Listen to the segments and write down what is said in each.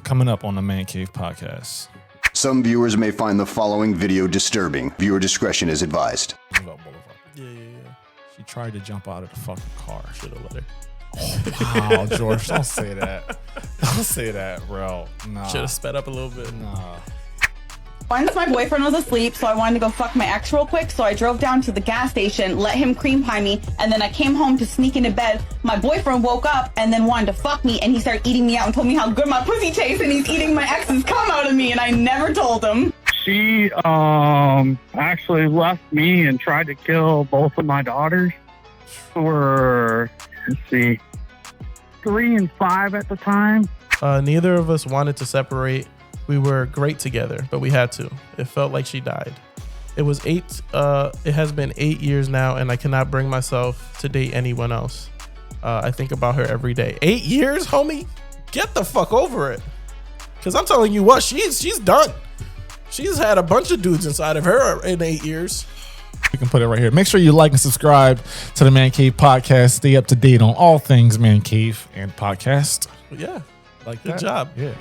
coming up on the Mancave podcast. Some viewers may find the following video disturbing. Viewer discretion is advised. Yeah. She tried to jump out of the fucking car. Should have let her. Oh, wow, George, don't say that. Don't say that, bro. Nah. Should have sped up a little bit. Nah. Once my boyfriend was asleep, so I wanted to go fuck my ex real quick, so I drove down to the gas station, let him cream pie me, and then I came home to sneak into bed. My boyfriend woke up and then wanted to fuck me, and he started eating me out and told me how good my pussy tastes, and he's eating my ex's cum out of me, and I never told him. She actually left me and tried to kill both of my daughters who were, let's see, 3 and 5 at the time. Neither of us wanted to separate. We were great together, but we had to. It felt like she died. It has been 8 years now, and I cannot bring myself to date anyone else. I think about her every day. 8 years, homie? Get the fuck over it. Because I'm telling you what, she's done. She's had a bunch of dudes inside of her in 8 years. We can put it right here. Make sure you like and subscribe to the Man Cave podcast. Stay up to date on all things Man Cave and podcast. Yeah, Like good that. job. Yeah.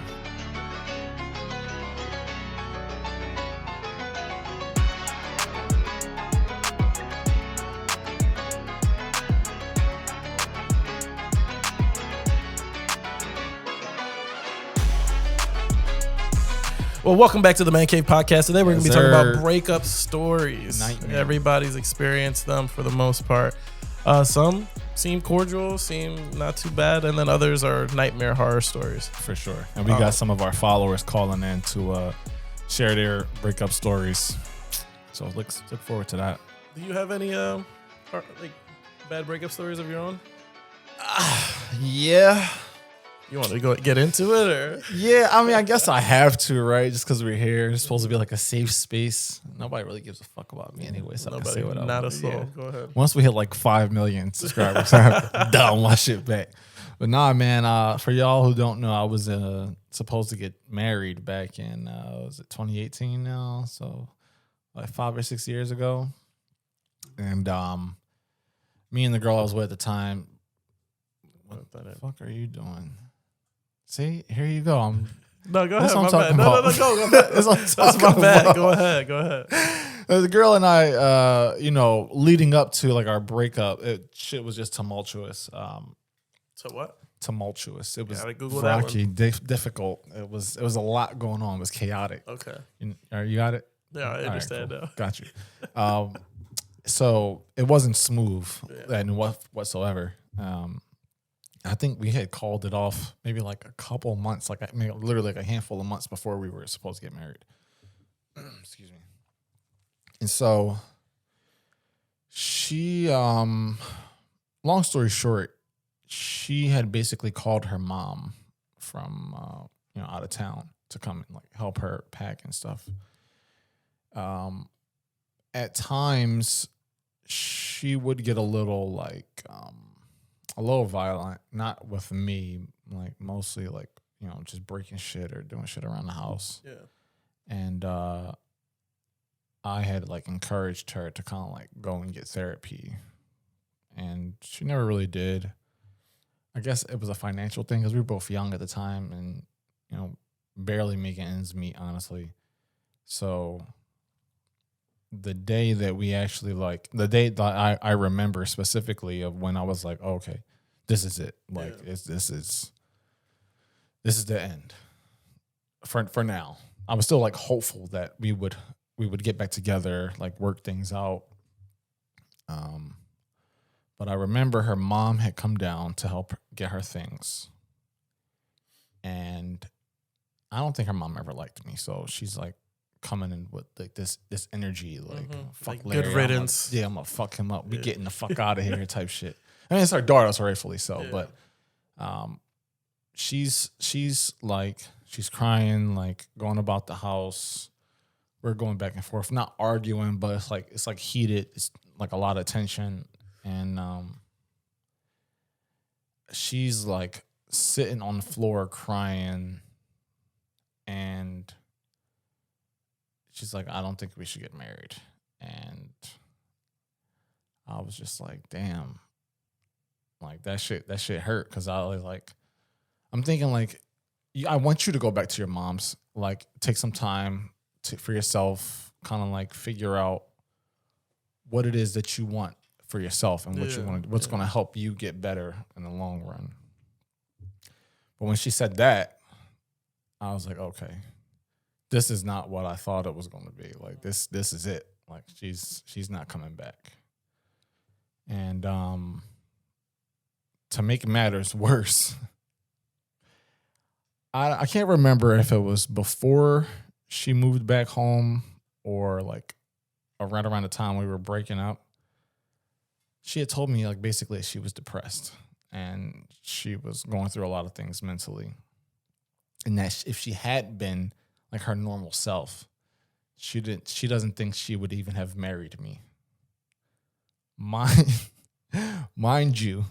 Well, welcome back to the Man Cave podcast. Today we're going to be talking sir. about breakup stories. Nightmare. Everybody's experienced them for the most part. Some seem cordial, seem not too bad, and then others are nightmare horror stories. For sure. And we got some of our followers calling in to share their breakup stories. So look forward to that. Do you have any bad breakup stories of your own? Yeah. You want to go get into it, or? Yeah, I mean, I guess I have to, right? Just because we're here. It's supposed to be like a safe space. Nobody really gives a fuck about me anyway, so I can say whatever. Not a soul. Yeah. Go ahead. Once we hit like 5 million subscribers, I have to dial my shit back. But nah, man, for y'all who don't know, I was supposed to get married back in, was it 2018 now? So like 5 or 6 years ago. And me and the girl I was with at the time, what the fuck are you doing? See, here you go. No, go That's ahead. what My I'm bad. talking No, about. go back. That's what I'm That's talking my bad. about. Go ahead. The girl and I, leading up to like our breakup, shit was just tumultuous. So what? Tumultuous. It was Gotta Google that rocky, difficult. It was a lot going on. It was chaotic. Okay. You got it? Yeah, I understand cool. now. Got you. So it wasn't smooth and whatsoever. I think we had called it off maybe like a couple months, literally like a handful of months before we were supposed to get married. Excuse me. And so she, long story short, she had basically called her mom from, out of town to come and like help her pack and stuff. At times she would get a little violent, not with me, like mostly like, just breaking shit or doing shit around the house. Yeah. And I had like encouraged her to kind of like go and get therapy. And she never really did. I guess it was a financial thing because we were both young at the time and, barely making ends meet, honestly. So the day that we actually the day that I remember specifically of when I was like, oh, okay, this is it. Like this is the end for now. I was still like hopeful that we would get back together, like work things out. But I remember her mom had come down to help get her things. And I don't think her mom ever liked me. So she's like coming in with like this energy, like, fuck like Larry. good riddance. I'm gonna fuck him up. We getting the fuck out of here type shit. I mean, it's our daughter, so rightfully so. But she's crying, like going about the house. We're going back and forth, not arguing, but it's like heated. It's like a lot of tension. And she's like sitting on the floor crying, and she's like, I don't think we should get married. And I was just like, damn, like that shit hurt. Cause I was like, I'm thinking like, I want you to go back to your mom's, like take some time for yourself, kind of like figure out what it is that you want for yourself and what you want, what's going to help you get better in the long run. But when she said that, I was like, okay, this is not what I thought it was going to be. Like this is it. Like she's not coming back. And to make matters worse, I can't remember if it was before she moved back home or like around the time we were breaking up. She had told me like basically she was depressed and she was going through a lot of things mentally. And that if she had been like her normal self, she doesn't think she would even have married me. Mind you,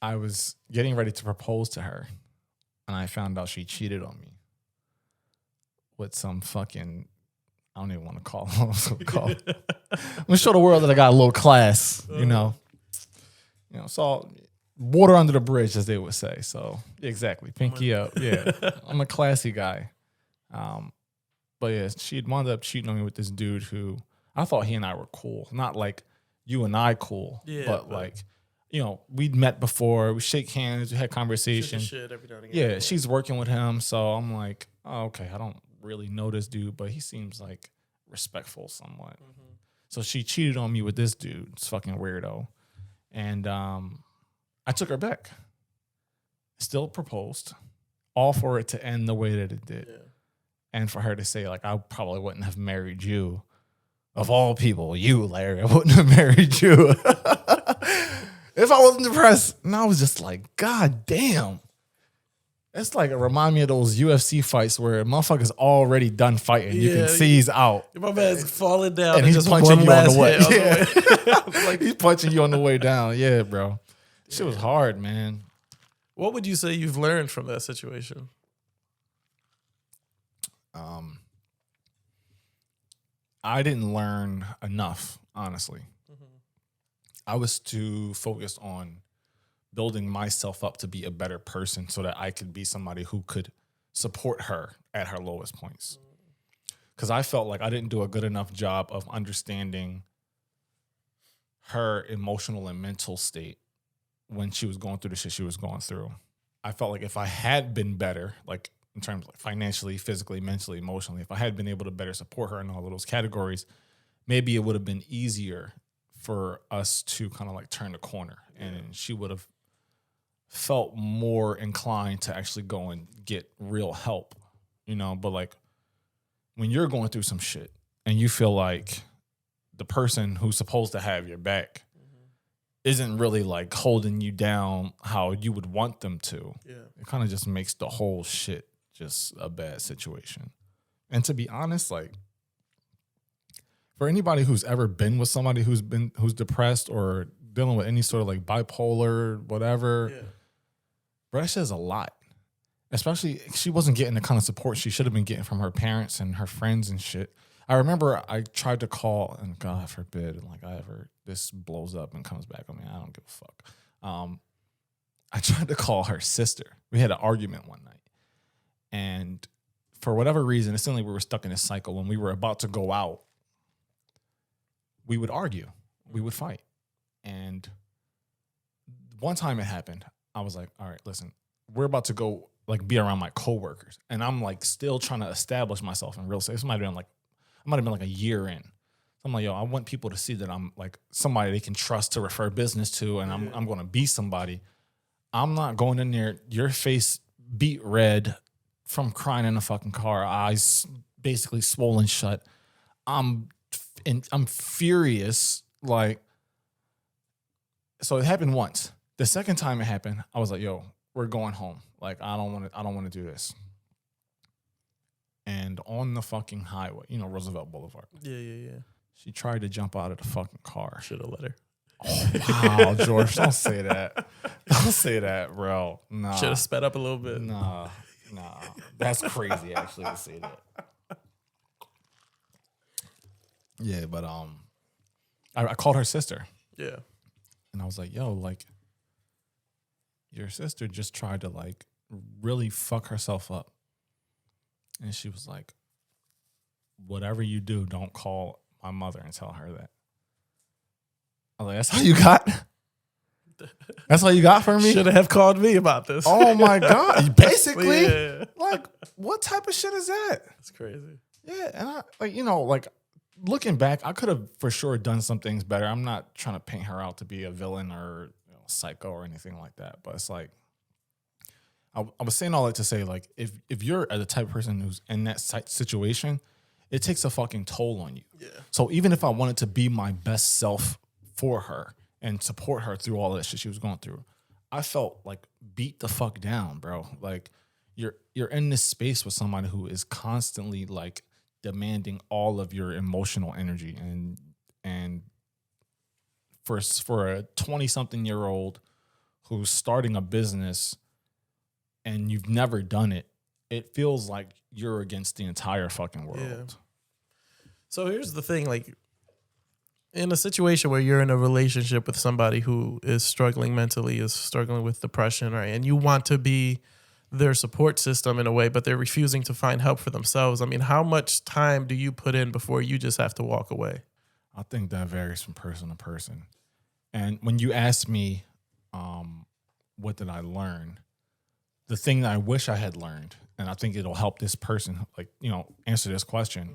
I was getting ready to propose to her and I found out she cheated on me with some fucking, I don't even want to call it what I was going to call it. I'm going to show the world that I got a little class, you know. You know, so water under the bridge, as they would say. So, exactly. Pinky up. Yeah. I'm a classy guy. But yeah, she'd wound up cheating on me with this dude who I thought he and I were cool. Not like you and I cool, but like, you know, we'd met before. We shake hands. We had conversation. Shit every now and again. Yeah, she's working with him. So I'm like, oh, okay, I don't really know this dude, but he seems like respectful somewhat. Mm-hmm. So she cheated on me with this dude. It's fucking weirdo. And I took her back. Still proposed. All for it to end the way that it did. Yeah. And for her to say, like, I probably wouldn't have married you. Of all people, you, Larry, I wouldn't have married you. If I wasn't depressed. And I was just like, God damn. It's like it remind me of those UFC fights where a motherfucker's already done fighting. You can see he's out. My man's falling down and he's just punching you on the way. Yeah. Like he's punching you on the way down. Yeah, bro. Shit was hard, man. What would you say you've learned from that situation? I didn't learn enough, honestly. Mm-hmm. I was too focused on building myself up to be a better person so that I could be somebody who could support her at her lowest points. Because I felt like I didn't do a good enough job of understanding her emotional and mental state when she was going through the shit she was going through. I felt like if I had been better, like in terms of like financially, physically, mentally, emotionally, if I had been able to better support her in all of those categories, maybe it would have been easier for us to kind of like turn the corner and she would have felt more inclined to actually go and get real help, you know. But like when you're going through some shit and you feel like the person who's supposed to have your back isn't really like holding you down how you would want them to, it kind of just makes the whole shit just a bad situation. And to be honest, like for anybody who's ever been with somebody who's depressed or dealing with any sort of like bipolar, whatever, bro, that shit is a lot. Especially she wasn't getting the kind of support she should have been getting from her parents and her friends and shit. I remember I tried to call, and God forbid, like this blows up and comes back on me. I don't give a fuck. I tried to call her sister. We had an argument one night. And for whatever reason, it seemed like we were stuck in this cycle. When we were about to go out, we would argue. We would fight. And one time it happened, I was like, all right, listen, we're about to go like be around my coworkers. And I'm like still trying to establish myself in real estate. I might have been like a year in. So I'm like, yo, I want people to see that I'm like somebody they can trust to refer business to, and I'm going to be somebody. I'm not going in there, your face beat red from crying in a fucking car, eyes basically swollen shut. I'm furious. Like, so it happened once. The second time it happened, I was like, yo, we're going home. Like, I don't want to do this. And on the fucking highway, you know, Roosevelt Boulevard. Yeah. She tried to jump out of the fucking car. Should have let her. Oh, wow, George, don't say that. Don't say that, bro. Nah. Should have sped up a little bit. Nah. That's crazy, actually, to say that. Yeah, but I called her sister. Yeah. And I was like, yo, like, your sister just tried to, like, really fuck herself up. And she was like, whatever you do, don't call my mother and tell her that. I was like, that's all you got? That's all you got for me? Should have called me about this. Oh my God. Basically, Yeah. like, what type of shit is that? That's crazy. Yeah. And I, like, you know, like, looking back, I could have for sure done some things better. I'm not trying to paint her out to be a villain or psycho or anything like that. But it's like, I was saying all that to say, like, if you're the type of person who's in that situation, it takes a fucking toll on you. Yeah. So even if I wanted to be my best self for her and support her through all that shit she was going through, I felt like beat the fuck down, bro. Like, you're in this space with somebody who is constantly like demanding all of your emotional energy, and for a 20-something-year-old who's starting a business and you've never done it, it feels like you're against the entire fucking world. Yeah. So here's the thing, like, in a situation where you're in a relationship with somebody who is struggling mentally, is struggling with depression, right, and you want to be their support system in a way, but they're refusing to find help for themselves. I mean, how much time do you put in before you just have to walk away? I think that varies from person to person. And when you ask me, what did I learn? The thing that I wish I had learned, and I think it'll help this person, like, you know, answer this question,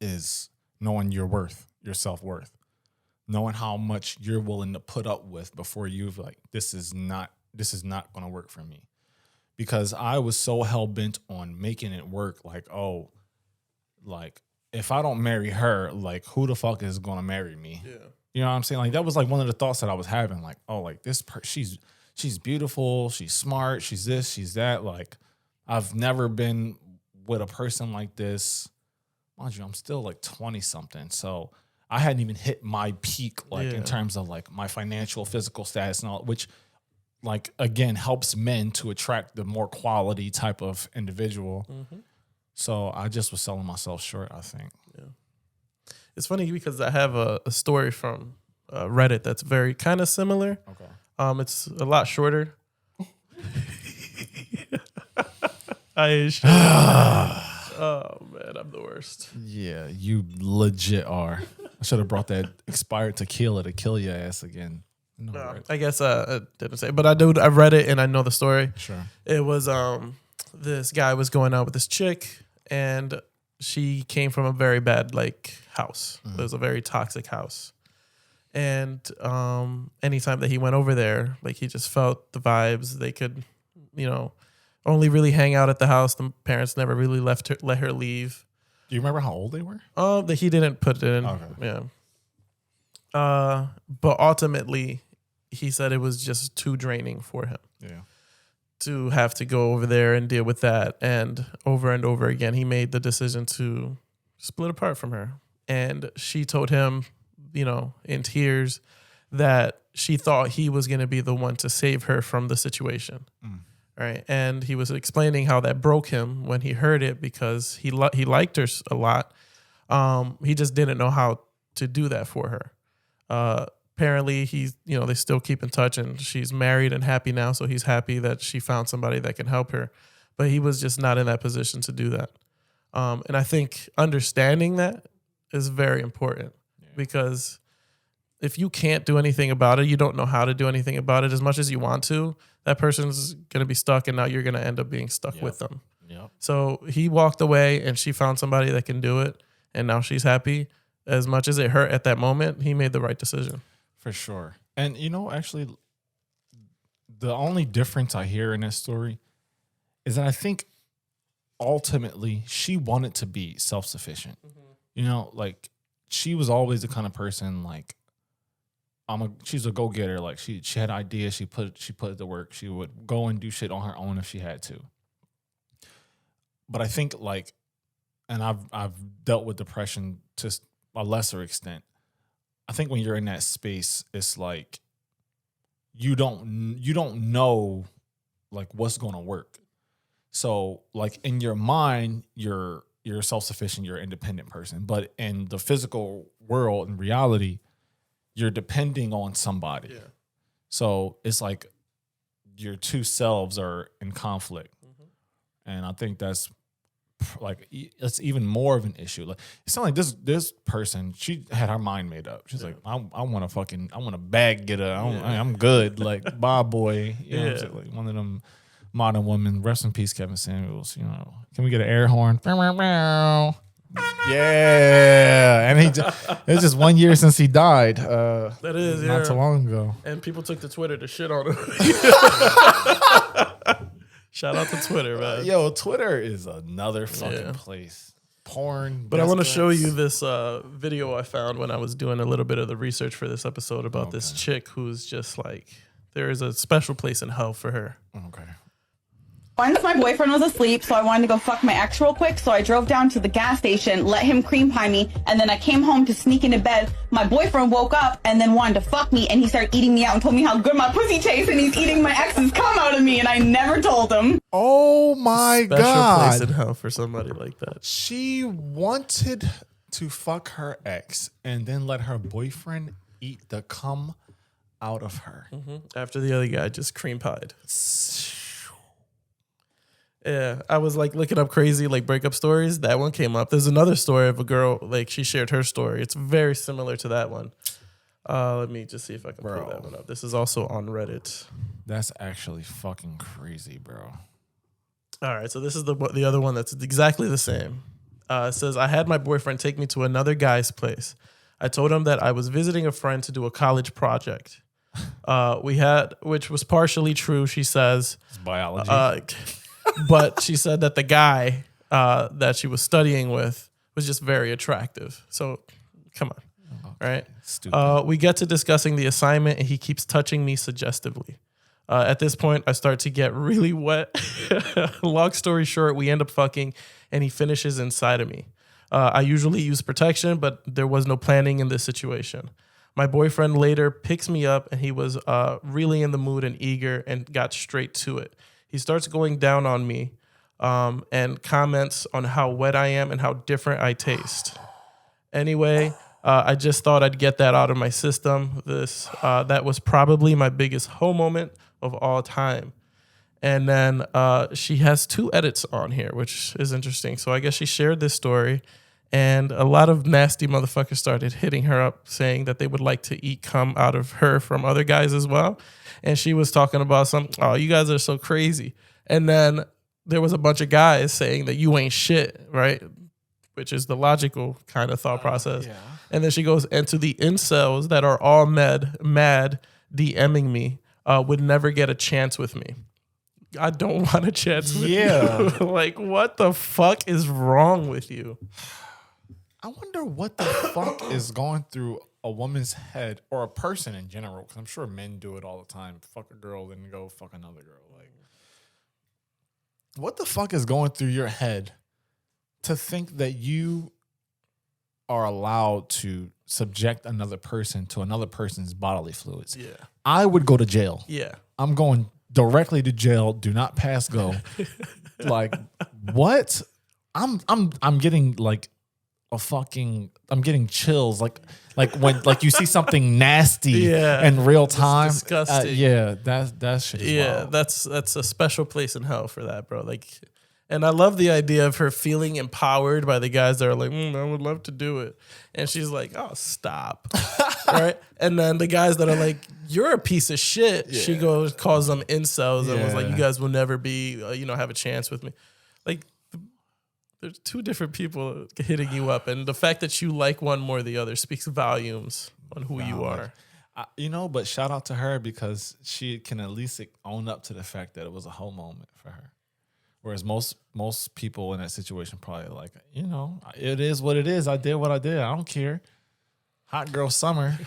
is knowing your worth, your self-worth, knowing how much you're willing to put up with before you've like, this is not going to work for me. Because I was so hell-bent on making it work, like, oh, like, if I don't marry her, like, who the fuck is going to marry me? Yeah. You know what I'm saying? Like, that was like one of the thoughts that I was having, like, oh, like, she's beautiful, she's smart, she's this, she's that. Like, I've never been with a person like this. Mind you, I'm still like 20-something, so I hadn't even hit my peak, like, in terms of like my financial, physical status and all, which, like, again, helps men to attract the more quality type of individual. Mm-hmm. So I just was selling myself short, I think. Yeah. It's funny because I have a story from Reddit that's very kind of similar. Okay. It's a lot shorter. I should. Oh man, I'm the worst. Yeah, you legit are. I should have brought that expired tequila to kill your ass again. No, right. I guess I didn't say, but I've read it and I know the story. Sure. It was this guy was going out with this chick and she came from a very bad like house. Mm-hmm. It was a very toxic house. And anytime that he went over there, like he just felt the vibes. They could, you know, only really hang out at the house. The parents never really let her leave. Do you remember how old they were? That he didn't put it in. Okay. Yeah. But ultimately, he said it was just too draining for him. Yeah. To have to go over there and deal with that. And over again, he made the decision to split apart from her. And she told him, you know, in tears, that she thought he was going to be the one to save her from the situation. Mm. Right. And he was explaining how that broke him when he heard it because he liked her a lot. He just didn't know how to do that for her. Apparently, they still keep in touch and she's married and happy now. So he's happy that she found somebody that can help her. But he was just not in that position to do that. And I think understanding that is very important because if you can't do anything about it, you don't know how to do anything about it as much as you want to, that person's going to be stuck and now you're going to end up being stuck with them. Yep. So he walked away and she found somebody that can do it. And now she's happy. As much as it hurt at that moment, he made the right decision. For sure. And, you know, actually, the only difference I hear in this story is that I think ultimately she wanted to be self-sufficient. Mm-hmm. You know, like she was always the kind of person like, she's a go-getter. Like she had ideas. She put it to work. She would go and do shit on her own if she had to. But I think like, and I've dealt with depression to a lesser extent. I think when you're in that space, it's like you don't know like what's going to work. So like in your mind, you're self-sufficient, you're an independent person, but in the physical world, in reality, you're depending on somebody. Yeah. So it's like your two selves are in conflict, and I think that's like it's even more of an issue. Like it's not like this person, she had her mind made up. She's like, I want to bag get her. I'm good. Like bye boy. You know what I'm saying? Like one of them modern women. Rest in peace, Kevin Samuels. You know, can we get an air horn? Yeah, and it's just 1 year since he died. That is not too long ago. And people took to Twitter to shit on him. Shout out to Twitter, man. Yo, Twitter is another fucking place. Porn. But I want to show you this video I found when I was doing a little bit of the research for this episode about this chick who's just like, there is a special place in hell for her. Okay. Once my boyfriend was asleep, so I wanted to go fuck my ex real quick, so I drove down to the gas station, let him cream pie me, and then I came home to sneak into bed. My boyfriend woke up and then wanted to fuck me, and he started eating me out and told me how good my pussy tastes, and he's eating my ex's cum out of me, and I never told him. Oh my Special God. place in hell for somebody like that. She wanted to fuck her ex and then let her boyfriend eat the cum out of her. After the other guy just cream pied. Yeah, I was like looking up crazy like breakup stories. That one came up. There's another story of a girl, like she shared her story. It's very similar to that one. Let me just see if I can pull that one up. This is also on Reddit. That's actually fucking crazy, bro. All right, so this is the other one that's exactly the same. It says, I had my boyfriend take me to another guy's place. I told him that I was visiting a friend to do a college project. Which was partially true, she says. It's biology. But she said that the guy that she was studying with was just very attractive. So, come on, right? Stupid. We get to discussing the assignment, and he keeps touching me suggestively. At this point, I start to get really wet. Long story short, we end up fucking, and he finishes inside of me. I usually use protection, but there was no planning in this situation. My boyfriend later picks me up, and he was really in the mood and eager and got straight to it. He starts going down on me and comments on how wet I am and how different I taste. Anyway, I just thought I'd get that out of my system. That was probably my biggest hoe moment of all time. And then she has 2 edits on here, which is interesting. So I guess she shared this story, and a lot of nasty motherfuckers started hitting her up saying that they would like to eat cum out of her from other guys as well. And she was talking about you guys are so crazy. And then there was a bunch of guys saying that you ain't shit, right? Which is the logical kind of thought process. Yeah. And then she goes, and to the incels that are all mad DMing me, would never get a chance with me. I don't want a chance with you. Like, what the fuck is wrong with you? I wonder what the fuck is going through a woman's head, or a person in general, because I'm sure men do it all the time. Fuck a girl, then go fuck another girl. Like, what the fuck is going through your head to think that you are allowed to subject another person to another person's bodily fluids? Yeah. I would go to jail. Yeah. I'm going directly to jail. Do not pass go. Like, what? I'm getting like I'm getting chills, like when you see something nasty in real time. Disgusting. That shit is wild. that's a special place in hell for that, bro. Like, and I love the idea of her feeling empowered by the guys that are like, I would love to do it, and she's like, oh, stop, right? And then the guys that are like, you're a piece of shit. Yeah. She calls them incels and was like, you guys will never be, have a chance with me, like. There's 2 different people hitting you up, and the fact that you like one more than the other speaks volumes on who you are. But shout out to her, because she can at least own up to the fact that it was a whole moment for her. Whereas most people in that situation probably like, it is what it is. I did what I did. I don't care. Hot girl summer.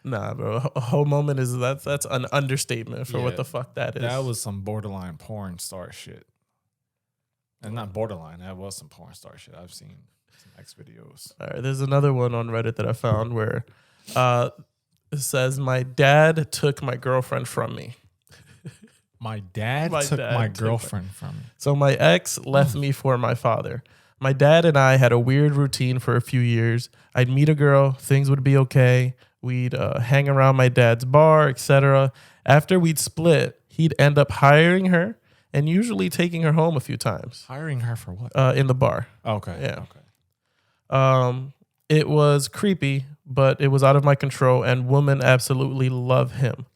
Nah, bro. A whole moment that's an understatement for what the fuck that is. That was some borderline porn star shit. And not borderline. That was some porn star shit. I've seen some X videos. All right. There's another one on Reddit that I found where it says, my dad took my girlfriend from me. My dad took my girlfriend from me. So my ex left me for my father. My dad and I had a weird routine for a few years. I'd meet a girl. Things would be okay. We'd hang around my dad's bar, etc. After we'd split, he'd end up hiring her and usually taking her home a few times. Hiring her for what? In the bar. Okay. Yeah. Okay. It was creepy, but it was out of my control, and women absolutely love him.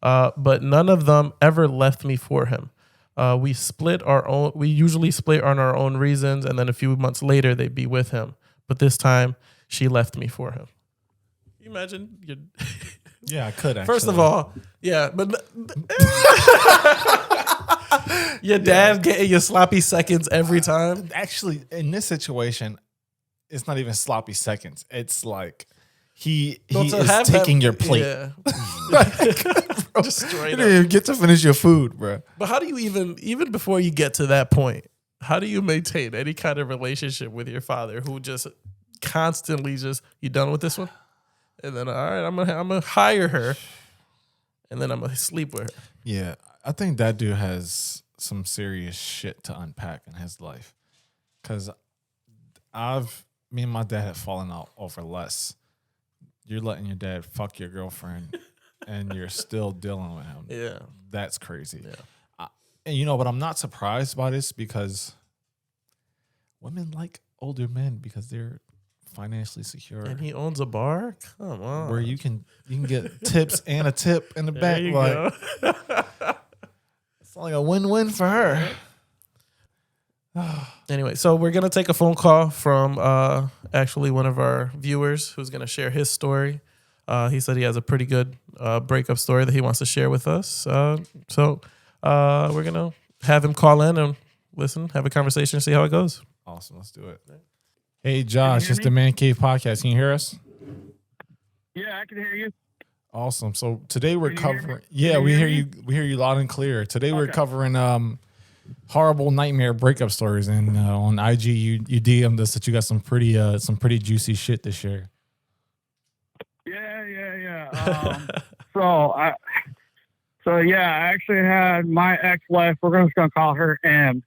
But none of them ever left me for him. We usually split on our own reasons, and then a few months later they'd be with him. But this time she left me for him. Can you imagine? Yeah, I could actually. First of all, yeah, but your dad getting your sloppy seconds every time. Actually, in this situation, it's not even sloppy seconds. It's like he is taking your plate. Yeah. Bro, Just straight you up. didn't even get to finish your food, bro. But how do you even before you get to that point, how do you maintain any kind of relationship with your father who just constantly you done with this one? And then, all right, I'm gonna hire her, and then I'm gonna sleep with her. Yeah, I think that dude has some serious shit to unpack in his life. Cause me and my dad have fallen out over less. You're letting your dad fuck your girlfriend, and you're still dealing with him. Yeah, that's crazy. Yeah, and but I'm not surprised by this because women like older men because they're financially secure. and he owns a bar. Come on, where you can get tips and a tip in the back. There you like go. it's like a win-win for her. Anyway, so we're gonna take a phone call from actually one of our viewers who's gonna share his story. He said he has a pretty good breakup story that he wants to share with us. So we're gonna have him call in and listen, have a conversation, and see how it goes. Awesome, let's do it. Hey Josh, it's the Mancave podcast. Can you hear us? Yeah, I can hear you. Awesome. So today we're Can you hear me? covering. Yeah, we hear you. We hear you loud and clear. Today we're covering horrible nightmare breakup stories, and on IG you DM'd us that you got some pretty juicy shit to share. Yeah. I actually had my ex-wife. We're just gonna call her M.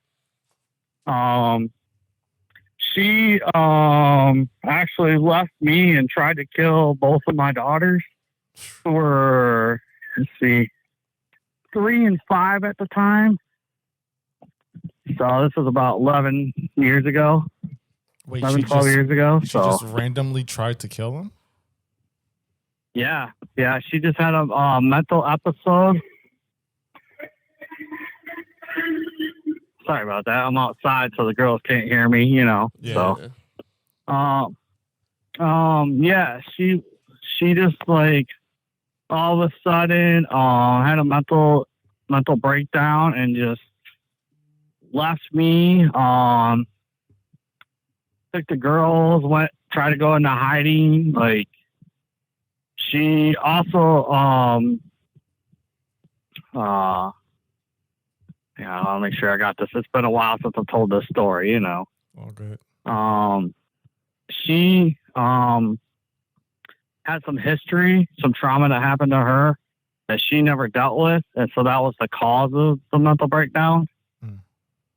She actually left me and tried to kill both of my daughters, who were 3 and 5 at the time. So this was about 11 years ago. Wait, 12 years ago. She just randomly tried to kill him? Yeah. She just had a mental episode. Sorry about that. I'm outside, so the girls can't hear me. Yeah. So, she just like all of a sudden had a mental breakdown and just left me. Took the girls, tried to go into hiding. Like, she also I'll make sure I got this. It's been a while since I've told this story, All good. She had some history, some trauma that happened to her that she never dealt with, and so that was the cause of the mental breakdown.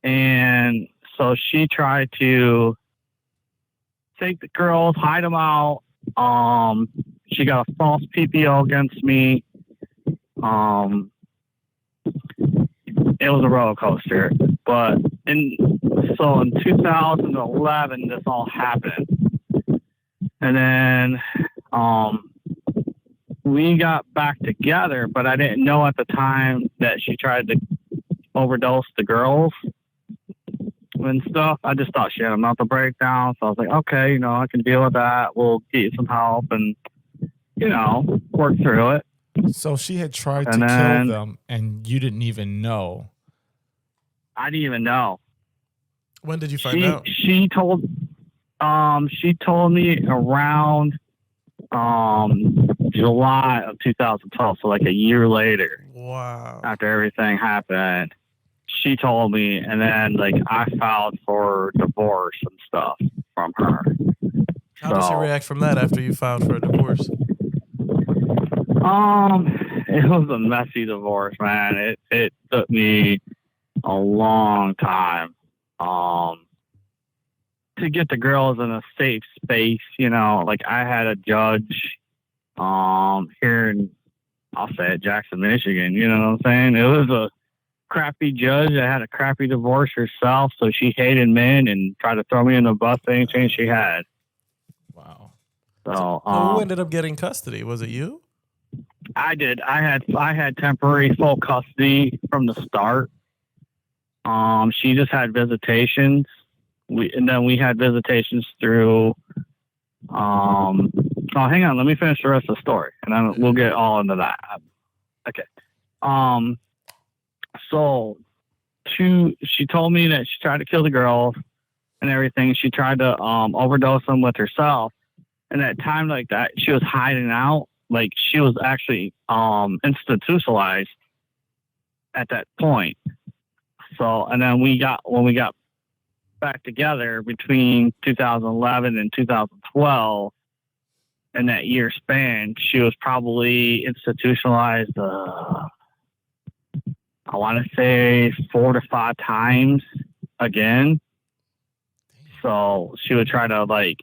And so she tried to take the girls, hide them out. She got a false PPO against me. It was a roller coaster. But in 2011, this all happened. And then we got back together, but I didn't know at the time that she tried to overdose the girls and stuff. I just thought she had a mental breakdown. So I was like, okay, I can deal with that. We'll get you some help and, work through it. So she had tried to kill them and you didn't even know. I didn't even know. When did you find out? She told me around July of 2012, so like a year later. Wow. After everything happened, she told me, and then like I filed for divorce and stuff from her. How did she react from that after you filed for a divorce? It was a messy divorce, man. It took me a long time to get the girls in a safe space. Like I had a judge here in I'll say it, Jackson, Michigan. You know what I'm saying? It was a crappy judge that had a crappy divorce herself, so she hated men and tried to throw me in the bus any chance she had. Wow. So, who ended up getting custody? Was it you? I did. I had temporary full custody from the start. She just had visitations. And then we had visitations through. Oh, hang on. Let me finish the rest of the story, and then we'll get all into that. Okay. So, she told me that she tried to kill the girls and everything. She tried to overdose them with herself. And at a time like that, she was hiding out. Like, she was actually institutionalized at that point. So, and then when we got back together between 2011 and 2012, in that year span, she was probably institutionalized, I want to say 4 to 5 times again. So she would try to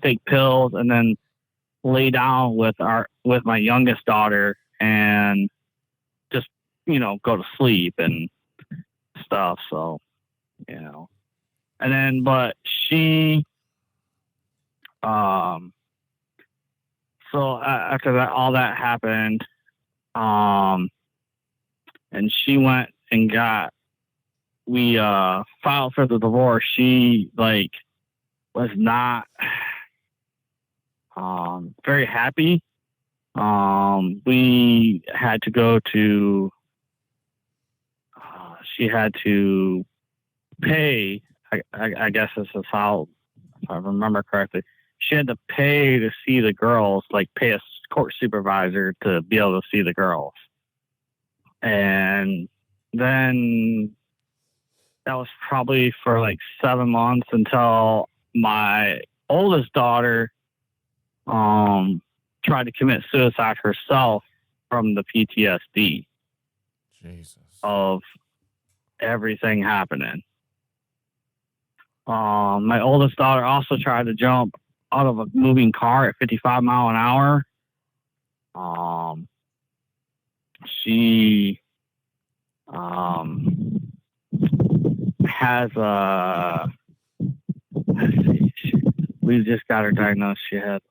take pills and then lay down with my youngest daughter and just, go to sleep and stuff. So, and then, but she, so after that, all that happened, and she went and we filed for the divorce. She was not very happy. We had to go to. She had to pay. I guess this is how, if I remember correctly, she had to pay to see the girls, pay a court supervisor to be able to see the girls. And then that was probably for 7 months until my oldest daughter tried to commit suicide herself from the PTSD of everything happening. My oldest daughter also tried to jump out of a moving car at 55 mile an hour. She has we just got her diagnosed. She had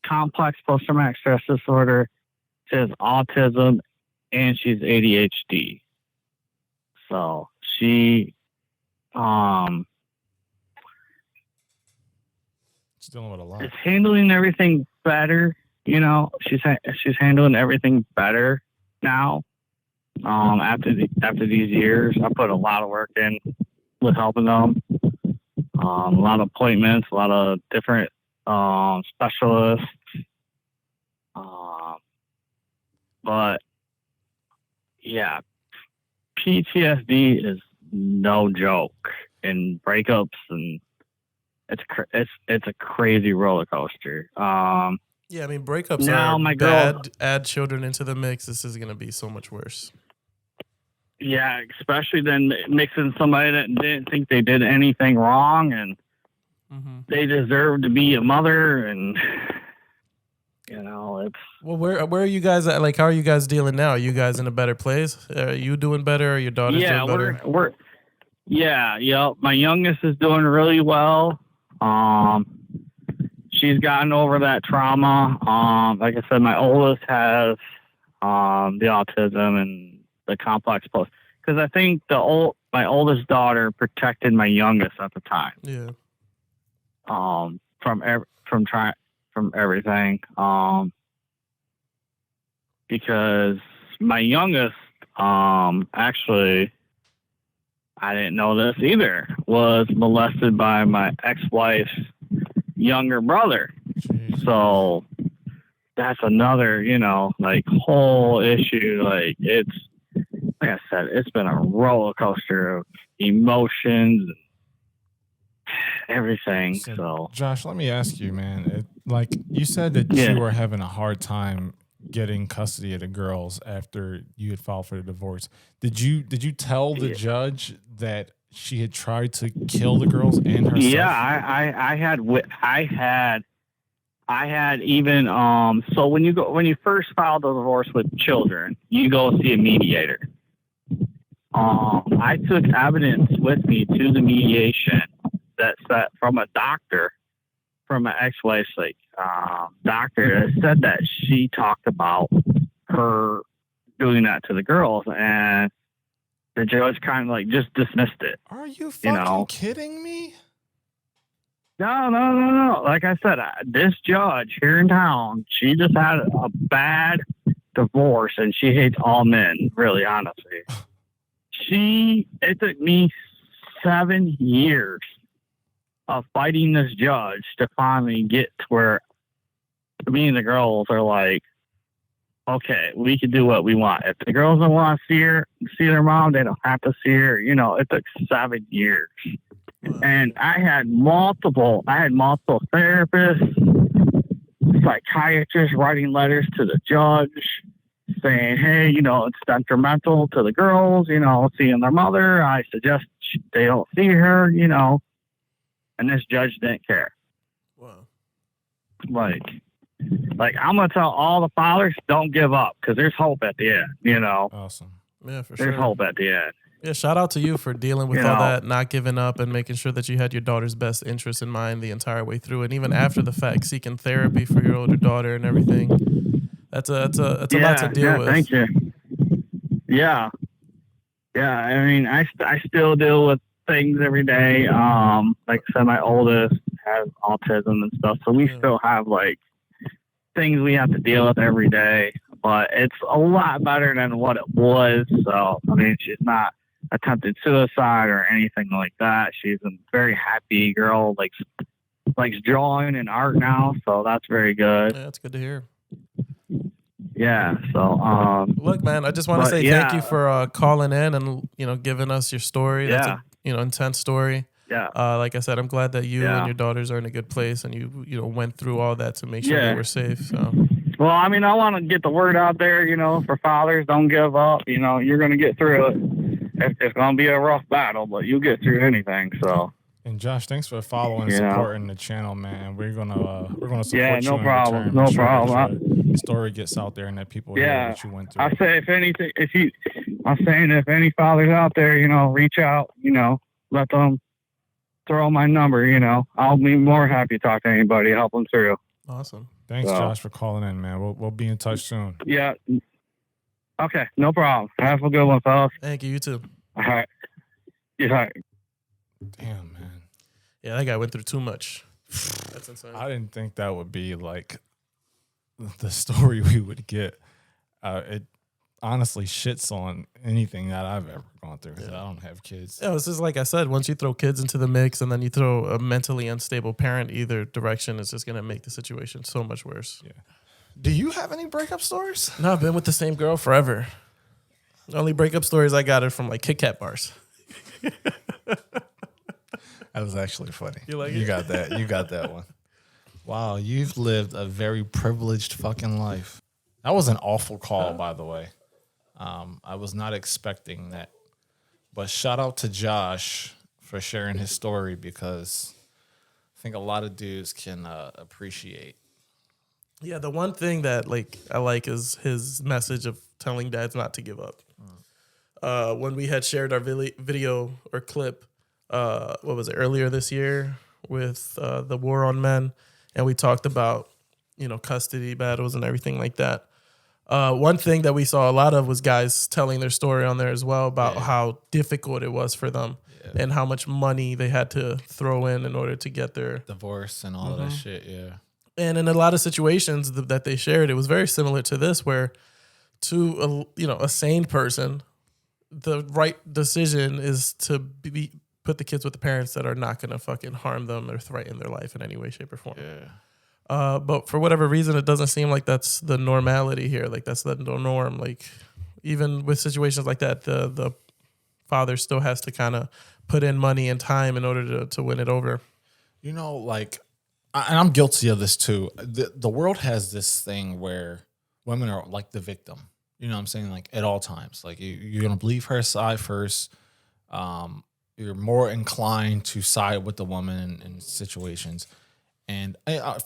complex post-traumatic stress disorder. She has autism, and she's ADHD. So she she's dealing with a lot. Is handling everything better. She's handling everything better now. After these years, I put a lot of work in with helping them. A lot of appointments, a lot of different specialists. But yeah, PTSD is no joke, and breakups, and it's a crazy roller coaster. Yeah, I mean, breakups now are my bad. girl, Add children into the mix. This is going to be so much worse. Yeah, especially then mixing somebody that didn't think they did anything wrong and they deserve to be a mother, and it's. Well, where are you guys at? How are you guys dealing now? Are you guys in a better place? Are you doing better? Are your daughter's doing better? Yeah. My youngest is doing really well. She's gotten over that trauma. Like I said, my oldest has the autism and the complex post, because I think my oldest daughter protected my youngest at the time. Yeah. From everything. Because my youngest, actually, I didn't know this either, was molested by my ex-wife's younger brother. Jeez. So that's another, whole issue. It's, like I said, it's been a roller coaster of emotions and everything. So Josh, let me ask you, man. You said that you were having a hard time getting custody of the girls after you had filed for the divorce. Did you tell the judge that she had tried to kill the girls and herself? Yeah, I had I had even so when you first file the divorce with children, you go see a mediator. I took evidence with me to the mediation that said from a doctor, from an ex-wife's doctor that said that she talked about her doing that to the girls, and the judge kind of like just dismissed it. Are you fucking kidding me? No. Like I said, this judge here in town, she just had a bad divorce, and she hates all men, really, honestly. It took me 7 years of fighting this judge to finally get to where me and the girls are like, okay, we can do what we want. If the girls don't want to see their mom, they don't have to see her. You know, it took 7 years. And I had multiple therapists, psychiatrists writing letters to the judge saying, hey, you know, it's detrimental to the girls, you know, seeing their mother. I suggest they don't see her, you know. And this judge didn't care. Wow. Like I'm going to tell all the fathers, don't give up, because there's hope at the end, you know. Awesome. Yeah, for sure. There's hope at the end. Yeah, shout out to you for dealing with all that, not giving up, and making sure that you had your daughter's best interest in mind the entire way through, and even after the fact, seeking therapy for your older daughter and everything. That's a lot to deal with. Thank you. Yeah. I mean, I still deal with things every day. Like I said, my oldest has autism and stuff, so we still have like things we have to deal with every day. But it's a lot better than what it was. So I mean, she's not attempted suicide or anything like that. She's a very happy girl, likes drawing and art now, so that's very good. Yeah, that's good to hear. Yeah, so look, man, I just want to say thank you for calling in and, you know, giving us your story. That's a, you know, intense story. Yeah. Like I said, I'm glad that you and your daughters are in a good place, and you know, went through all that to make sure they were safe. So. Well, I mean, I want to get the word out there, you know, for fathers, don't give up. You know, you're going to get through it. It's going to be a rough battle, but you'll get through anything. So. And Josh, thanks for following and supporting the channel, man. We're gonna support you. Yeah, no problem. No problem. The story gets out there and that people hear what you went through. I say, if any fathers out there, you know, reach out, you know, let them throw my number, you know, I'll be more happy to talk to anybody, help them through. Awesome. Thanks, Josh, for calling in, man. We'll be in touch soon. Yeah. Okay, no problem. Have a good one, fellas. Thank you. You too. All right. Yeah. Damn, man. Yeah, that guy went through too much. That's insane. I didn't think that would be like the story we would get. It honestly shits on anything that I've ever gone through because I don't have kids. Yeah, it's just like I said, once you throw kids into the mix and then you throw a mentally unstable parent either direction, it's just going to make the situation so much worse. Yeah. Do you have any breakup stories? No, I've been with the same girl forever. The only breakup stories I got are from like Kit Kat bars. That was actually funny. You like you it? got that. You got that one. Wow, you've lived a very privileged fucking life. That was an awful call, by the way. I was not expecting that. But shout out to Josh for sharing his story because I think a lot of dudes can appreciate. Yeah, the one thing that like I like is his message of telling dads not to give up. When we had shared our video or clip, what was it, earlier this year with the war on men, and we talked about, you know, custody battles and everything like that. One thing that we saw a lot of was guys telling their story on there as well about how difficult it was for them and how much money they had to throw in order to get their divorce and all of that shit. Yeah. And in a lot of situations that they shared, it was very similar to this, where to a sane person, the right decision is to put the kids with the parents that are not going to fucking harm them or threaten their life in any way, shape, or form. Yeah. But for whatever reason, it doesn't seem like that's the normality here. Like that's the norm. Like even with situations like that, the father still has to kind of put in money and time in order to win it over. You know, like, and I'm guilty of this too. The world has this thing where women are like the victim. You know what I'm saying? Like at all times, like you're going to believe her side first. You're more inclined to side with the woman in situations. And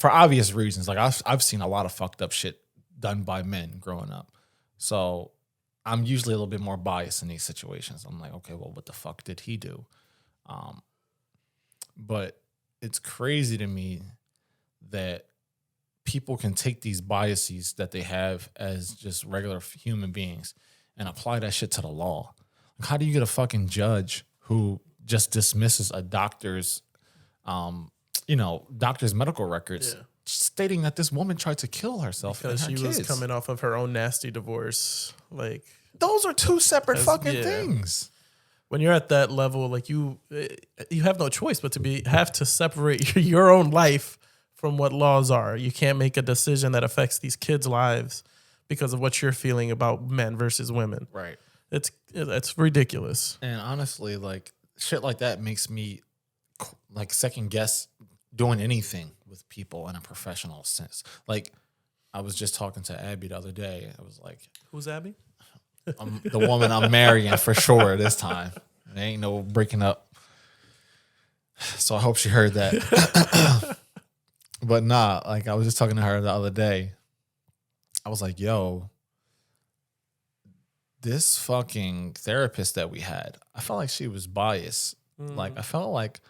for obvious reasons, like I've seen a lot of fucked up shit done by men growing up. So I'm usually a little bit more biased in these situations. I'm like, okay, well, what the fuck did he do? But it's crazy to me that people can take these biases that they have as just regular human beings and apply that shit to the law. Like, how do you get a fucking judge who just dismisses a doctor's doctor's medical records stating that this woman tried to kill herself because and she her was kids? coming off of her own nasty divorce? Like, those are two separate fucking things. When you're at that level, like you have no choice but to have to separate your own life from what laws are. You can't make a decision that affects these kids' lives because of what you're feeling about men versus women. Right. It's ridiculous. And honestly, like shit like that makes me like second guess doing anything with people in a professional sense. Like I was just talking to Abby the other day. I was like, "Who's Abby?" The woman I'm marrying for sure this time. There ain't no breaking up. So I hope she heard that. But nah, like I was just talking to her the other day. I was like, yo, this fucking therapist that we had, I felt like she was biased. Like I felt like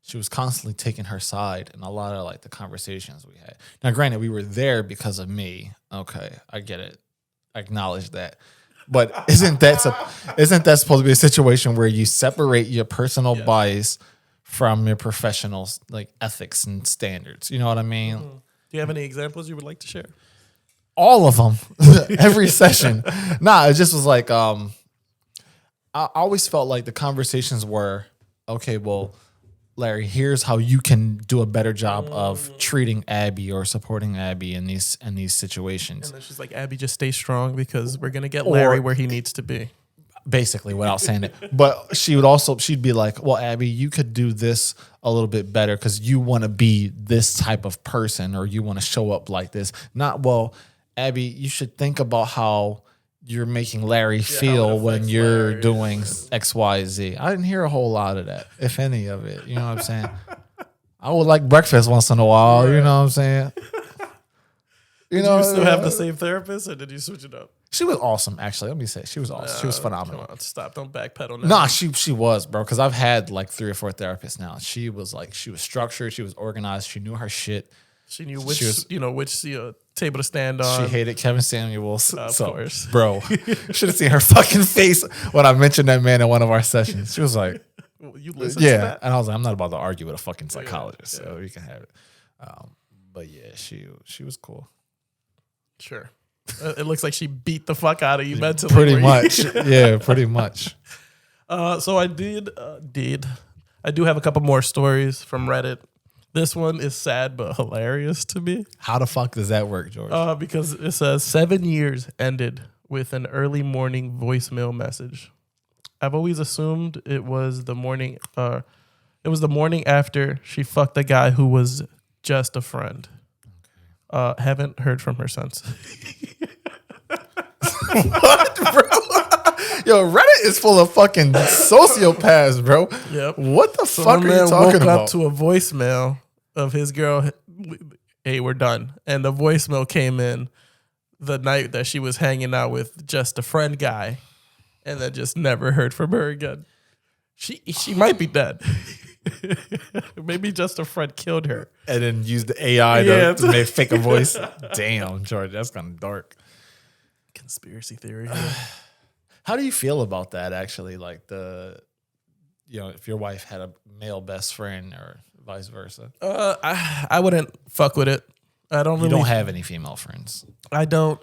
she was constantly taking her side in a lot of like the conversations we had. Now, granted, we were there because of me. Okay, I get it. I acknowledge that. But isn't that supposed to be a situation where you separate your personal bias from your professional like ethics and standards? You know what I mean? Do you have any examples you would like to share? All of them, every session. Nah, it just was like I always felt like the conversations were okay. Well, Larry, here's how you can do a better job of treating Abby or supporting Abby in these situations. And then she's like, Abby, just stay strong because we're gonna get Larry where he needs to be. Basically, without saying it. But she'd be like, well, Abby, you could do this a little bit better because you want to be this type of person or you want to show up like this. Not, well, Abby, you should think about how you're making Larry feel when you're Larry doing X, Y, Z. I didn't hear a whole lot of that, if any of it. You know what I'm saying? I would like breakfast once in a while. Right. You know what I'm saying? Did you still have the same therapist, or did you switch it up? She was awesome, actually. Let me say, she was awesome. She was phenomenal. Come on, stop! Don't backpedal now. Nah, she was, bro. Because I've had like 3 or 4 therapists now. She was structured. She was organized. She knew her shit. She knew which table to stand on. She hated Kevin Samuels. Of course. Bro, should have seen her fucking face when I mentioned that man in one of our sessions. She was like, you listen to that? And I was like, I'm not about to argue with a fucking psychologist, so you can have it. But yeah, she was cool. Sure. It looks like she beat the fuck out of you mentally. Pretty much. Yeah, pretty much. So I I do have a couple more stories from Reddit. This one is sad but hilarious to me. How the fuck does that work, George? Because it says 7 years ended with an early morning voicemail message. I've always assumed it was the morning. It was the morning after she fucked a guy who was just a friend. Okay. Haven't heard from her since. What, bro? Yo, Reddit is full of fucking sociopaths, bro. Yep. What the fuck are you talking about? Woke up to a voicemail of his girl. Hey, we're done. And the voicemail came in the night that she was hanging out with just a friend guy, and then just never heard from her again. She might be dead. Maybe just a friend killed her, and then used the AI to make fake a voice. Damn, George, that's kind of dark. Conspiracy theory. How do you feel about that? Actually, like if your wife had a male best friend or vice versa. I wouldn't fuck with it. I don't. You don't have any female friends. I don't.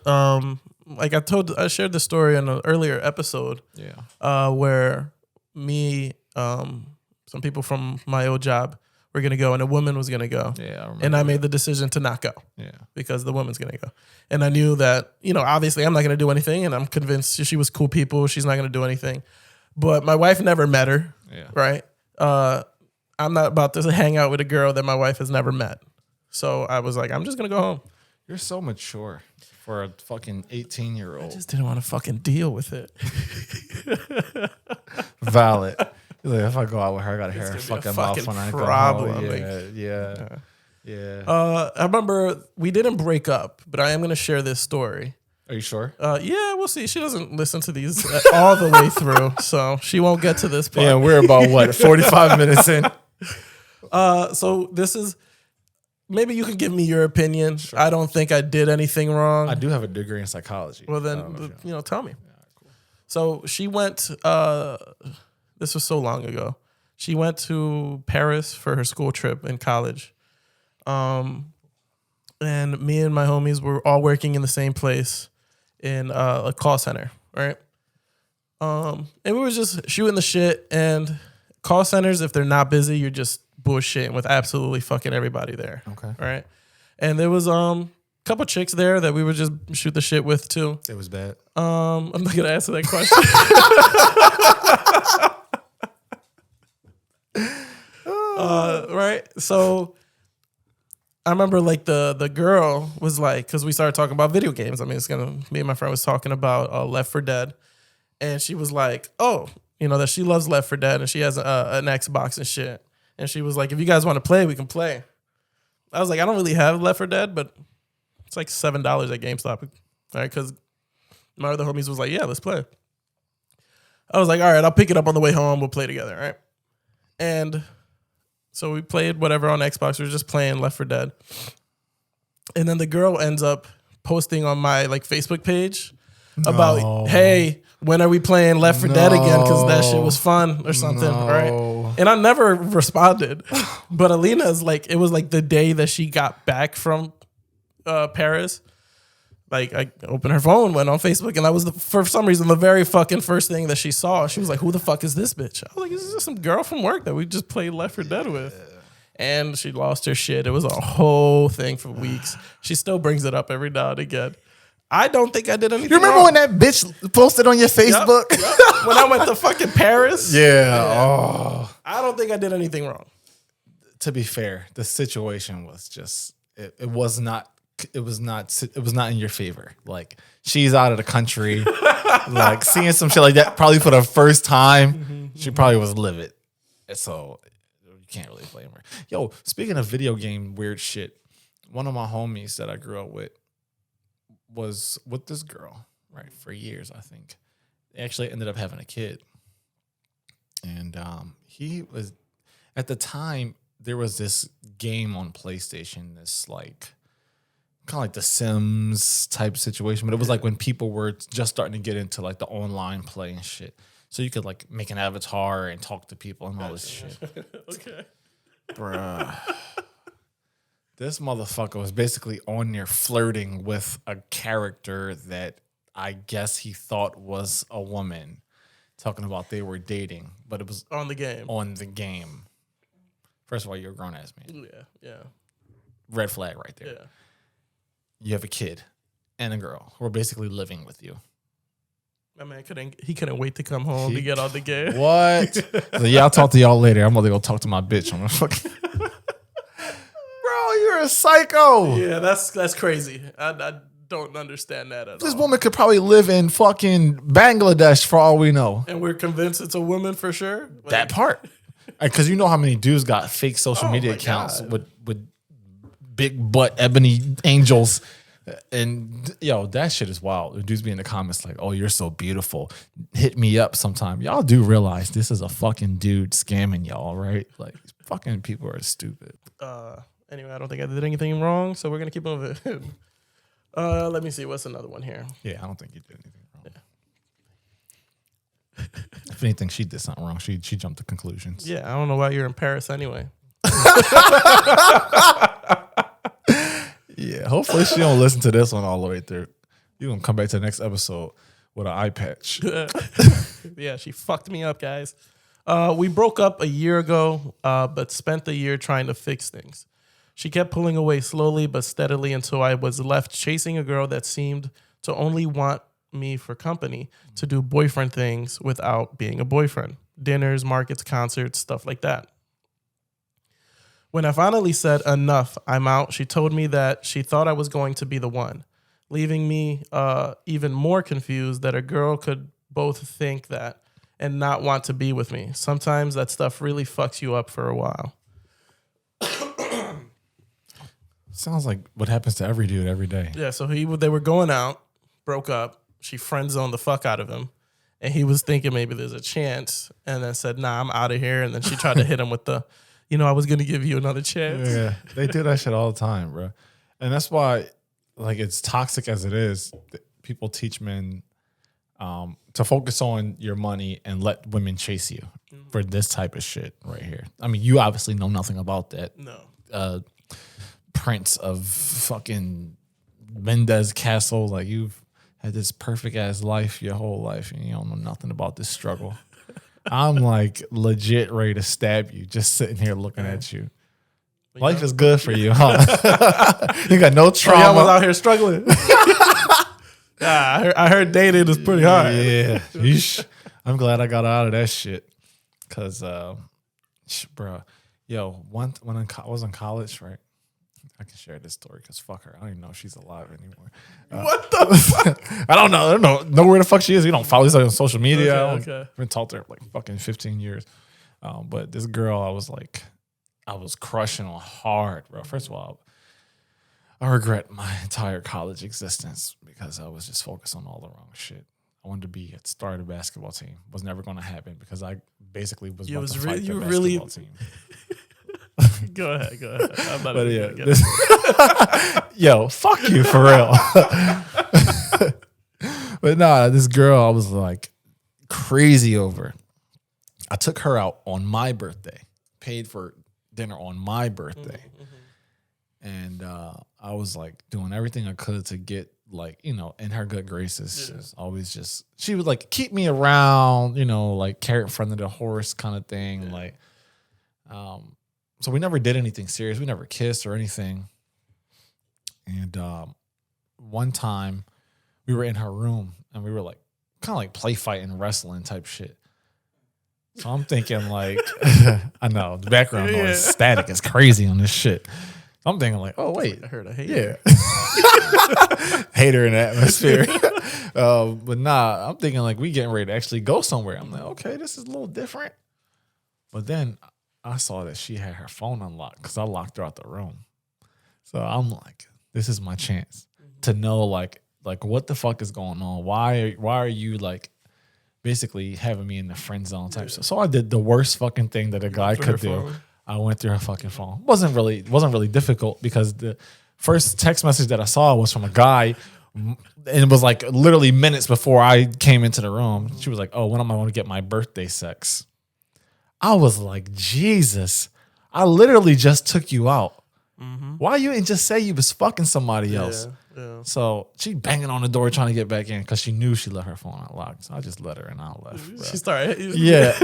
Like I shared the story in an earlier episode. Yeah. Where me, some people from my old job were gonna go, and a woman was gonna go. Yeah. And I made the decision to not go. Yeah. Because the woman's gonna go, and I knew that obviously I'm not gonna do anything, and I'm convinced she was cool people. She's not gonna do anything, but my wife never met her. Yeah. Right. I'm not about to hang out with a girl that my wife has never met. So I was like, I'm just gonna go home. You're so mature for a fucking 18-year-old. I just didn't want to fucking deal with it. Valid. Like, if I go out with her, I gotta hear her fucking mouth when I go home. Yeah. Yeah. I remember we didn't break up, but I am going to share this story. Are you sure? Yeah, we'll see. She doesn't listen to these all the way through, so she won't get to this part. Yeah, we're about, what, 45 minutes in? So this is, maybe you can give me your opinion. Sure. I don't think I did anything wrong. I do have a degree in psychology. Well, then, tell me. Yeah, cool. So she went, this was so long ago. She went to Paris for her school trip in college. And me and my homies were all working in the same place in a call center, right? And we were just shooting the shit. And call centers, if they're not busy, you're just bullshitting with absolutely fucking everybody there. Okay. Right? And there was a couple chicks there that we would just shoot the shit with too. It was bad. I'm not gonna answer that question. Right? So I remember like the girl was like, because we started talking about video games. I mean, me and my friend was talking about Left 4 Dead, and she was like, oh, that she loves Left 4 Dead and she has an Xbox and shit. And she was like, if you guys want to play, we can play. I was like, I don't really have Left 4 Dead, but it's like $7 at GameStop, right? Because my other homies was like, yeah, let's play. I was like, all right, I'll pick it up on the way home. We'll play together, right? And so we played whatever on Xbox. We were just playing Left 4 Dead. And then the girl ends up posting on my like Facebook page about, hey, when are we playing Left 4 Dead again? Because that shit was fun or something, right? And I never responded. But Alina's like, it was like the day that she got back from Paris. Like, I opened her phone, went on Facebook, and that was, for some reason, the very fucking first thing that she saw. She was like, who the fuck is this bitch? I was like, this is just some girl from work that we just played Left 4 Dead with. And she lost her shit. It was a whole thing for weeks. She still brings it up every now and again. I don't think I did anything You remember wrong. when that bitch posted on your Facebook? Yep. When I went to fucking Paris? Yeah. Oh. I don't think I did anything wrong. To be fair, the situation was just, it was not in your favor. Like, she's out of the country, like seeing some shit like that probably for the first time. She probably was livid. So you can't really blame her. Yo, speaking of video game weird shit, one of my homies that I grew up with was with this girl, right, for years, I think. They actually ended up having a kid. And he was, at the time, there was this game on PlayStation, this like, kind of like the Sims type situation, but it was like when people were just starting to get into like the online play and shit. So you could like make an avatar and talk to people and all this shit. Okay. Bruh. This motherfucker was basically on there flirting with a character that I guess he thought was a woman, talking about they were dating, but it was On the game. First of all, you're a grown ass man. Yeah. Red flag right there. Yeah. You have a kid and a girl who are basically living with you. My man couldn't wait to come home to get on the game. What? So yeah, I'll talk to y'all later. I'm gonna go talk to my bitch. I'm gonna fucking Bro, you're a psycho. Yeah, that's crazy. I don't understand that at all. This woman could probably live in fucking Bangladesh for all we know. And we're convinced it's a woman for sure? Like, That part. Because you know how many dudes got fake social media accounts with big butt ebony angels. And yo, that shit is wild. The dudes be in the comments like, oh, you're so beautiful. Hit me up sometime. Y'all do realize this is a fucking dude scamming y'all, right? Like, fucking people are stupid. Anyway, I don't think I did anything wrong, so we're going to keep moving. Let me see. What's another one here? Yeah, I don't think you did anything wrong. Yeah. If anything, she did something wrong. She jumped to conclusions. Yeah, I don't know why you're in Paris anyway. Yeah, hopefully she don't listen to this one all the way through. You're going to come back to the next episode with an eye patch. Yeah, she fucked me up, guys. We broke up a year ago, but spent the year trying to fix things. She kept pulling away slowly but steadily until I was left chasing a girl that seemed to only want me for company, to do boyfriend things without being a boyfriend. Dinners, markets, concerts, stuff like that. When I finally said, enough, I'm out, she told me that she thought I was going to be the one, leaving me even more confused that a girl could both think that and not want to be with me. Sometimes that stuff really fucks you up for a while. Sounds like what happens to every dude every day. Yeah, so they were going out, broke up. She friend zoned the fuck out of him. And he was thinking maybe there's a chance, and then said, nah, I'm out of here. And then she tried to hit him with the, I was going to give you another chance. Yeah, they do that shit all the time, bro. And that's why, like, it's toxic as it is. People teach men to focus on your money and let women chase you for this type of shit right here. I mean, you obviously know nothing about that. No. Prince of fucking Mendez Castle. Like, you've had this perfect ass life your whole life and you don't know nothing about this struggle. I'm like legit ready to stab you just sitting here looking at you. Life is good for you, huh? You got no trauma. I was out here struggling. Yeah, I heard dating is pretty hard. Yeah. Yeesh. I'm glad I got out of that shit. Cause bro, when I was in college, right? I can share this story because fuck her. I don't even know if she's alive anymore. What the fuck? I don't know where the fuck she is. You don't follow this on social media. Okay. I've been talked to her like fucking 15 years. But this girl, I was crushing on hard, bro. First of all, I regret my entire college existence because I was just focused on all the wrong shit. I wanted to be at the start of the basketball team. Was never going to happen because I basically was about to fight the basketball team. Go ahead. I'm not fuck you for real. But nah, this girl I was like crazy over. I took her out on my birthday, paid for dinner on my birthday. And I was like doing everything I could to get like, in her good graces. Yeah. Always she would like keep me around, like carrot in front of the horse kind of thing. Yeah. Like, so we never did anything serious. We never kissed or anything. And one time we were in her room and we were like kind of like play fighting, wrestling type shit. So I'm thinking like, I know the background noise static is crazy on this shit. I'm thinking like, oh wait, I heard a hater. Yeah, hater in the atmosphere. But nah, I'm thinking like we getting ready to actually go somewhere. I'm like, okay, this is a little different. But then I saw that she had her phone unlocked because I locked her out the room. So I'm like, this is my chance to know like what the fuck is going on. Why are you like basically having me in the friend zone type stuff? So I did the worst fucking thing that a guy could do. Phone. I went through her fucking phone. Wasn't really difficult because the first text message that I saw was from a guy, and it was like literally minutes before I came into the room. She was like, "Oh, when am I going to get my birthday sex?" I was like, Jesus, I literally just took you out. Why you didn't just say you was fucking somebody else? Yeah. So she banging on the door trying to get back in because she knew she left her phone unlocked. So I just let her and I left. Bro. She started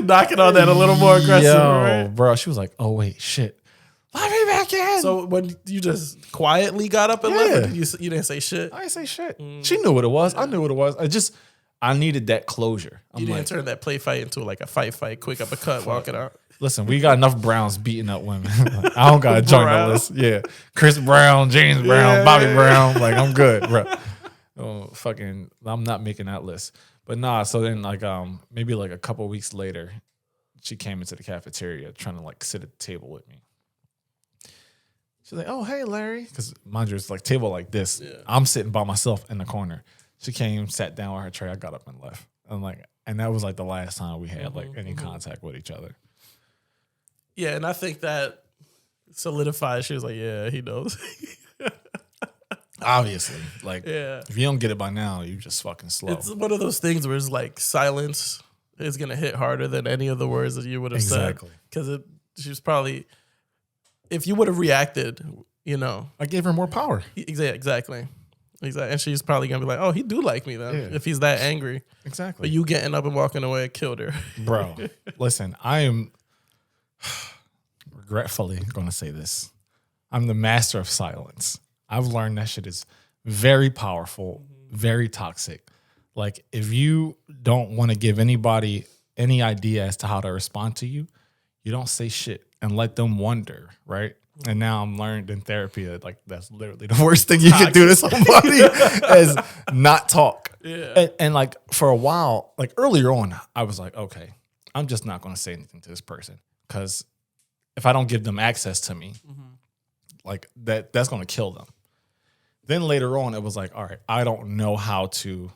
knocking on that a little more aggressive. Right? Bro, she was like, oh wait, shit. Let me back in. So when you just quietly got up and left, you didn't say shit? I didn't say shit. She knew what it was. I knew what it was. I needed that closure. You didn't turn that play fight into like a fight, quick uppercut, walking out. Listen, we got enough Browns beating up women. I don't got to join the list. Yeah. Chris Brown, James Brown, Bobby Brown. Like, I'm good, bro. I'm not making that list. But nah, so then like maybe like a couple weeks later, she came into the cafeteria trying to like sit at the table with me. She's like, oh, hey, Larry. Because mind you, it's like table like this. Yeah. I'm sitting by myself in the corner. She came, sat down with her tray. I got up and left. And that was like the last time we had like any contact with each other. Yeah, and I think that solidified. She was like, yeah, he knows. Obviously. Like, if you don't get it by now, you just fucking slow. It's one of those things where it's like silence is going to hit harder than any of the words that you would have said. Because she was probably, if you would have reacted, I gave her more power. Exactly. And she's probably going to be like, oh, he do like me then, if he's that angry. Exactly. But you getting up and walking away killed her. Bro, listen, I am regretfully going to say this. I'm the master of silence. I've learned that shit is very powerful, very toxic. Like, if you don't want to give anybody any idea as to how to respond to you, you don't say shit and let them wonder, right? And now I'm learned in therapy that like that's literally the worst thing you can do to somebody is not talk. Yeah. And like for a while, like earlier on, I was like, okay, I'm just not going to say anything to this person because if I don't give them access to me, like that's going to kill them. Then later on, it was like, all right, I don't know how to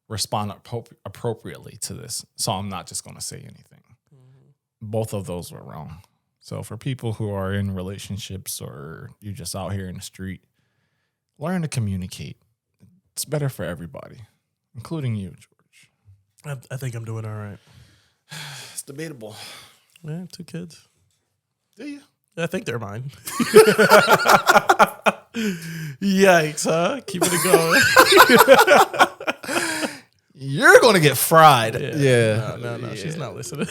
respond appropriately to this, so I'm not just going to say anything. Mm-hmm. Both of those were wrong. So for people who are in relationships or you're just out here in the street, learn to communicate. It's better for everybody, including you, George. I think I'm doing all right. It's debatable. Yeah, 2 kids. Do you? I think they're mine. Yikes, huh? Keeping it going. You're going to get fried. Yeah. No. Yeah. She's not listening.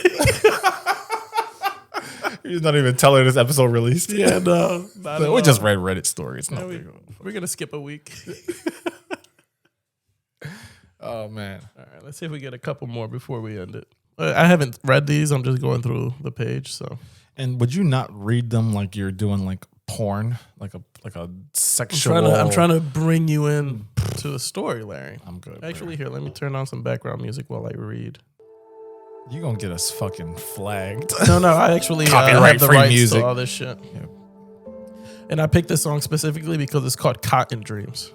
He's not even telling this episode released. Yeah, no. We just read Reddit stories. No, we're going to skip a week. Oh, man. All right, let's see if we get a couple more before we end it. I haven't read these. I'm just going through the page. So. And would you not read them like you're doing like porn, like a sexual? I'm trying to bring you in to the story, Larry. I'm good. Actually, here, let me turn on some background music while I read. You're going to get us fucking flagged. No, I actually have the rights music. To all this shit. Yep. And I picked this song specifically because it's called Cotton Dreams.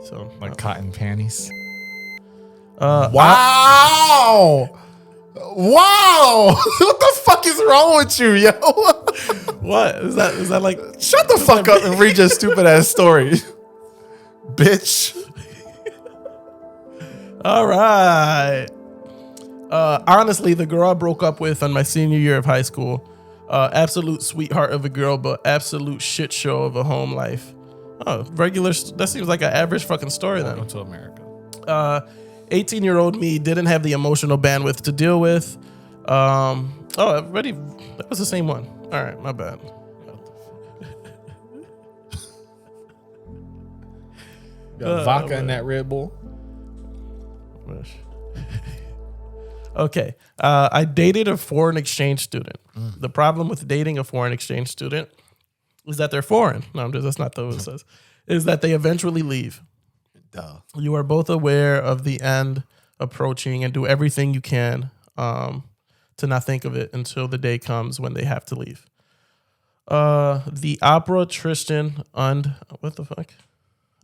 So like cotton panties? Wow! Wow! What the fuck is wrong with you, yo? What? Is that like... Shut the fuck up and read your stupid ass story. Bitch. All right. Honestly, the girl I broke up with on my senior year of high school, absolute sweetheart of a girl, but absolute shit show of a home life. Oh, that seems like an average fucking story then. Welcome to America. 18-year-old me didn't have the emotional bandwidth to deal with. That was the same one. All right, my bad. Got vodka in that Red Bull. Okay. I dated a foreign exchange student. The problem with dating a foreign exchange student is that they're foreign. No, that's not what it says. Is that they eventually leave. Duh. You are both aware of the end approaching and do everything you can to not think of it until the day comes when they have to leave. The opera Tristan und... What the fuck?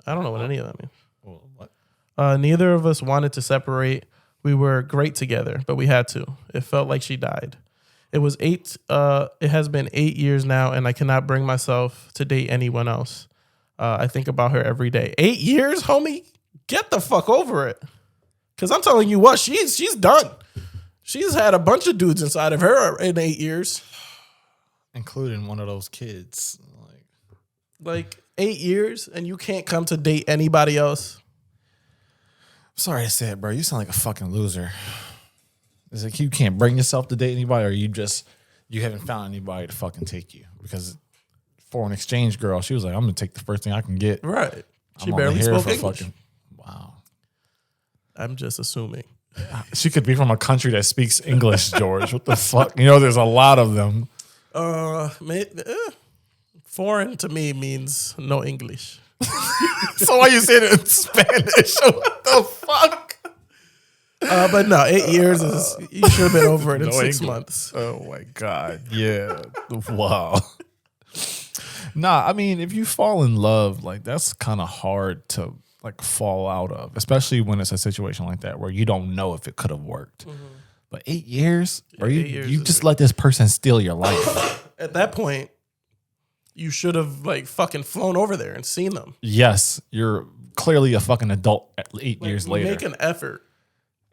I don't know what any of that means. Well, what? Neither of us wanted to separate. We were great together, but we had to. It felt like she died. It has been 8 years now, and I cannot bring myself to date anyone else. I think about her every day. 8 years, homie? Get the fuck over it. Because I'm telling you what, she's done. She's had a bunch of dudes inside of her in 8 years. Including one of those kids. Like 8 years, and you can't come to date anybody else? Sorry to say it, bro. You sound like a fucking loser. It's like you can't bring yourself to date anybody, or you haven't found anybody to fucking take you. Because for an exchange girl, she was like, I'm going to take the first thing I can get. Right. She barely spoke English. Wow. I'm just assuming. She could be from a country that speaks English, George. What the fuck? You know, there's a lot of them. Foreign to me means no English. So why you saying it in Spanish? What the fuck? But no, 8 years is, you should have been over it in 6 months. Oh my God. Yeah. Wow. Nah, I mean, if you fall in love, like that's kind of hard to like fall out of, especially when it's a situation like that where you don't know if it could have worked. Mm-hmm. But 8 years, or you just let this person steal your life. At that point, you should have like fucking flown over there and seen them. Yes, you're clearly a fucking adult 8 years later. Make an effort.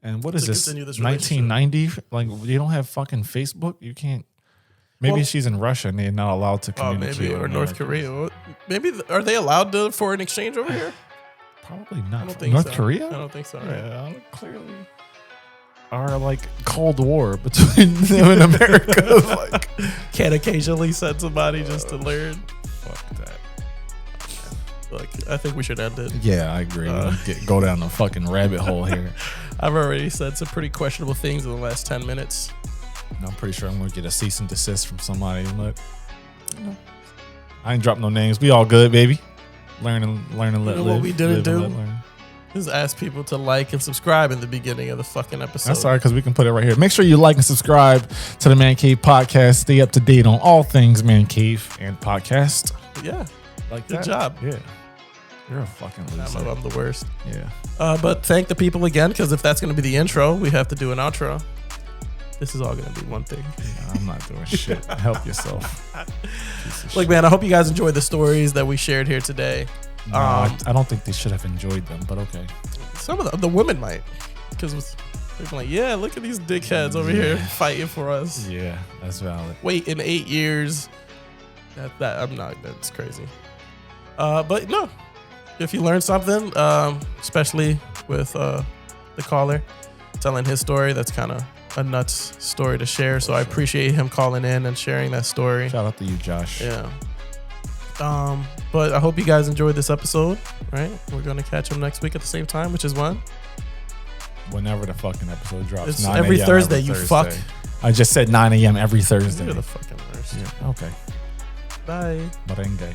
And what is this? 1990? Like you don't have fucking Facebook? You can't. Maybe she's in Russia and they're not allowed to communicate. Maybe, or North Korea. Maybe are they allowed to foreign exchange over here? Probably not. I don't think North so. Korea? I don't think so. Yeah, clearly. Our like Cold War between them and America. Like, can't occasionally send somebody just to learn. Fuck that. Look, I think we should end it. Yeah, I agree. Go down the fucking rabbit hole here. I've already said some pretty questionable things in the last 10 minutes. I'm pretty sure I'm going to get a cease and desist from somebody. Look, I ain't dropped no names. We all good, baby. Learn and let live. What we didn't do? Just ask people to like and subscribe in the beginning of the fucking episode. That's all right, because we can put it right here. Make sure you like and subscribe to the Mancave podcast. Stay up to date on all things Mancave and podcast. Yeah. Like Good that. job. Yeah. You're a fucking loser. I'm the worst. Yeah. But thank the people again, because if that's going to be the intro, we have to do an outro. This is all going to be one thing. Yeah, I'm not doing shit. Help yourself. Look, man, I hope you guys enjoyed the stories that we shared here today. No, I don't think they should have enjoyed them, but okay. Some of the women might, because they're like, yeah, look at these dickheads over here fighting for us. Yeah, that's valid. Wait, in 8 years, that's crazy. But no, if you learned something, especially with the caller telling his story, that's kind of a nuts story to share. So I appreciate him calling in and sharing that story. Shout out to you, Josh. Yeah. But I hope you guys enjoyed this episode, right? We're going to catch them next week at the same time, which is when? Whenever the fucking episode drops. It's every Thursday, you fuck. I just said 9 a.m. every Thursday. You're the fucking worst. Yeah, okay. Bye. Merengue.